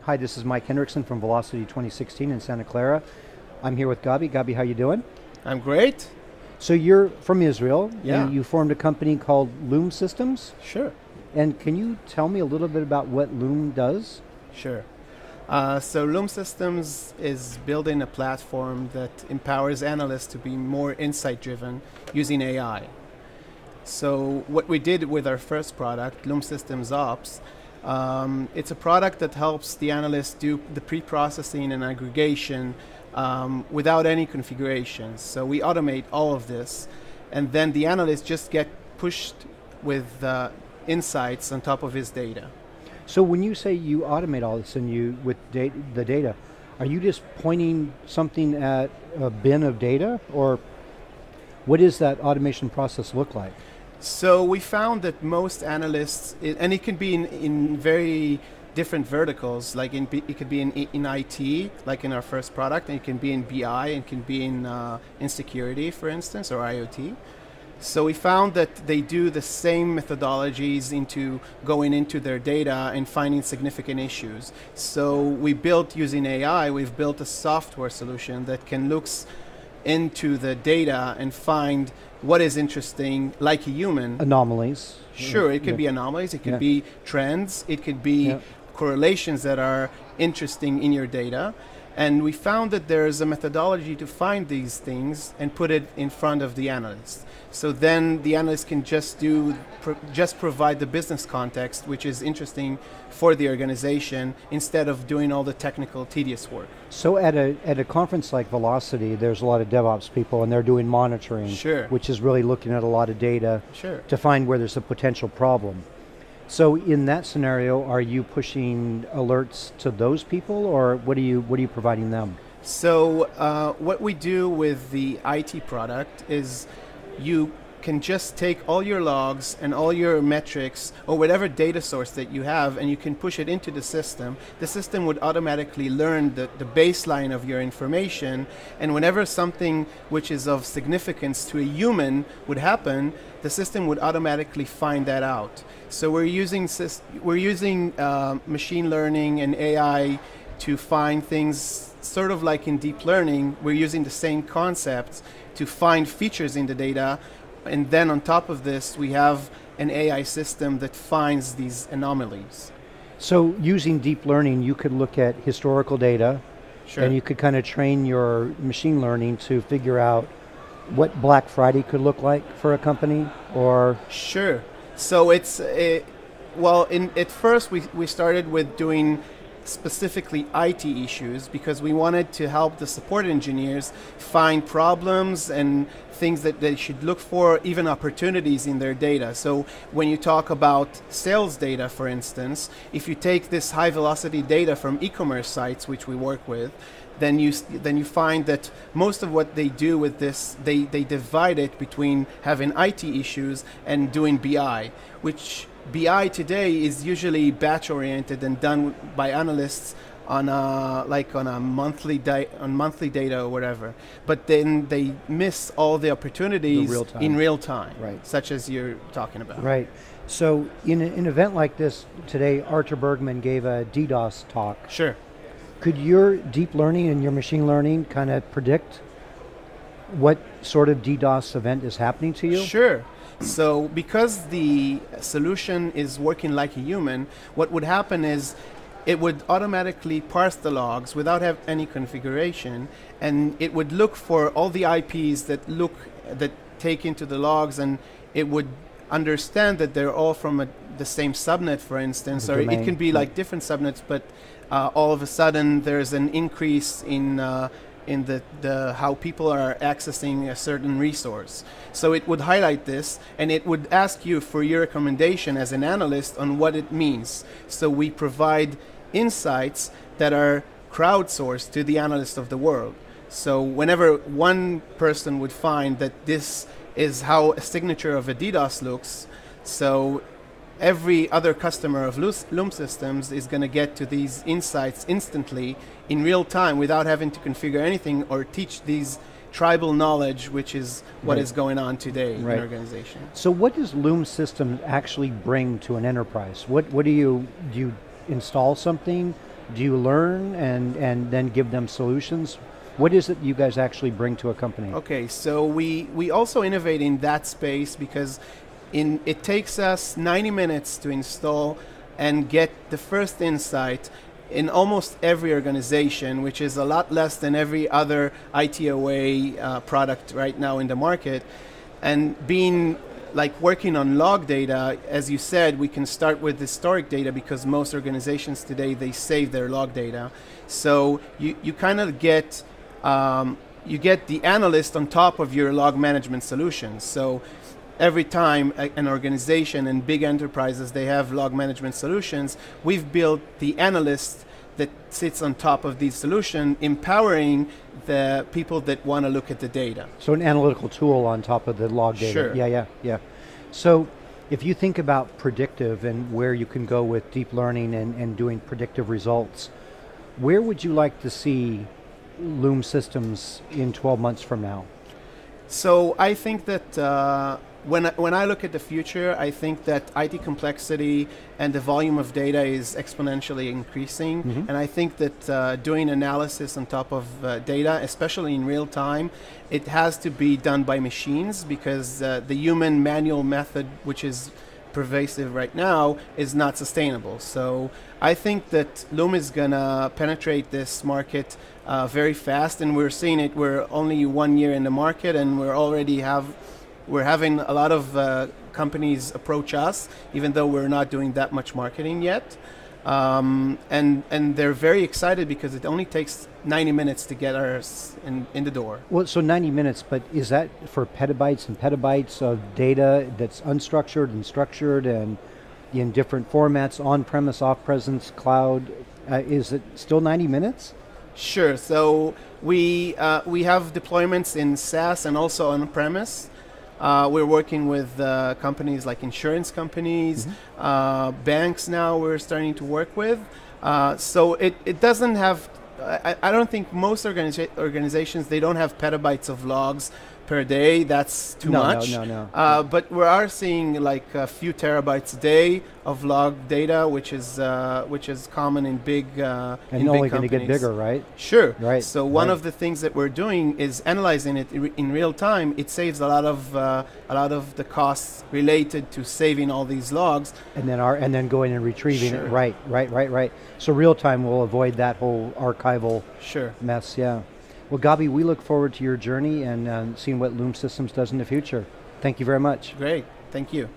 Hi, this is Mike Hendrickson from Velocity 2016 in Santa Clara. I'm here with Gabby. Gabby, how you doing? I'm great. So you're from Israel, Yeah. and you formed a company called Loom Systems. Sure. And can you tell me a little bit about what Loom does? Sure. So Loom Systems is building a platform that empowers analysts to be more insight-driven using AI. So what we did with our first product, Loom Systems Ops, it's a product that helps the analysts do the pre-processing and aggregation without any configurations. So we automate all of this, and then the analysts just get pushed with insights on top of his data. So when you say you automate all this and you with the data, are you just pointing something at a bin of data, or what does that automation process look like? So we found that most analysts, and it can be in very different verticals, like it could be in IT, like in our first product, and it can be in BI, and it can be in security, for instance, or IoT. So we found that they do the same methodologies into going into their data and finding significant issues. So we built, using AI, we've built a software solution that can look into the data and find what is interesting, like a human. Anomalies. Sure, it could be anomalies, it could be trends, it could be correlations that are interesting in your data. And we found that there's a methodology to find these things and put it in front of the analyst. So then the analyst can just provide the business context, which is interesting for the organization, instead of doing all the technical, tedious work. So at a conference like Velocity, there's a lot of DevOps people, and they're doing monitoring, which is really looking at a lot of data to find where there's a potential problem. So in that scenario, are you pushing alerts to those people, or what are you providing them? So what we do with the IT product is you can just take all your logs and all your metrics or whatever data source that you have, and you can push it into the system. The system would automatically learn the baseline of your information, and whenever something which is of significance to a human would happen, the system would automatically find that out. So we're using machine learning and AI to find things, sort of like in deep learning. We're using the same concepts to find features in the data, and then on top of this, we have an AI system that finds these anomalies. So using deep learning, you could look at historical data, and you could kind of train your machine learning to figure out what Black Friday could look like for a company, or? Sure. So at first we started with doing specifically IT issues, because we wanted to help the support engineers find problems and things that they should look for, even opportunities in their data. So when you talk about sales data, for instance, if you take this high velocity data from e-commerce sites, which we work with, then you find that most of what they do with this, they divide it between having IT issues and doing BI, which BI today is usually batch-oriented and done by analysts on monthly data or whatever. But then they miss all the opportunities in real time, such as you're talking about. Right. So in an event like this today, Artur Bergman gave a DDoS talk. Sure. Could your deep learning and your machine learning kind of predict what sort of DDoS event is happening to you? Sure. So because the solution is working like a human, what would happen is it would automatically parse the logs without have any configuration, and it would look for all the IPs that take into the logs, and it would understand that they're all from the same subnet, for instance, or it can be like different subnets, but all of a sudden there's an increase in the how people are accessing a certain resource. So it would highlight this, and it would ask you for your recommendation as an analyst on what it means. So we provide insights that are crowdsourced to the analyst of the world. So whenever one person would find that this is how a signature of a DDoS looks, so every other customer of Loom Systems is going to get to these insights instantly in real time without having to configure anything or teach these tribal knowledge, which is what is going on today in an organization. So what does Loom Systems actually bring to an enterprise? What do you install something? Do you learn and then give them solutions? What is it you guys actually bring to a company? Okay, so we also innovate in that space because it takes us 90 minutes to install and get the first insight in almost every organization, which is a lot less than every other ITOA product right now in the market. And being like working on log data, as you said, we can start with historic data because most organizations today, they save their log data. So you kind of get you get the analyst on top of your log management solutions. So every time an organization and big enterprises, they have log management solutions, we've built the analyst that sits on top of these solutions, empowering the people that want to look at the data. So an analytical tool on top of the log data. Sure. Yeah. So if you think about predictive and where you can go with deep learning and doing predictive results, where would you like to see Loom Systems in 12 months from now? So I think that when I look at the future, I think that IT complexity and the volume of data is exponentially increasing. Mm-hmm. And I think that doing analysis on top of data, especially in real time, it has to be done by machines because the human manual method, which is pervasive right now, is not sustainable. So I think that Loom is going to penetrate this market very fast, and we're seeing it. We're only 1 year in the market, and we're having a lot of companies approach us, even though we're not doing that much marketing yet. And they're very excited because it only takes 90 minutes to get us in the door. Well, so 90 minutes, but is that for petabytes and petabytes of data that's unstructured and structured and in different formats, on-premise, off-presence, cloud? Is it still 90 minutes? Sure. So we have deployments in SaaS and also on-premise. We're working with companies like insurance companies, mm-hmm. Banks now we're starting to work with. So it doesn't have, I don't think most organizations, they don't have petabytes of logs per day. That's too much. No. But we are seeing like a few terabytes a day of log data, which is common in big and only going to get bigger, right? Sure. Right. So one of the things that we're doing is analyzing it in real time. It saves a lot of the costs related to saving all these logs, and then going and retrieving sure. it. Right. So real time will avoid that whole archival sure. mess. Yeah. Well, Gabby, we look forward to your journey and seeing what Loom Systems does in the future. Thank you very much. Great. Thank you.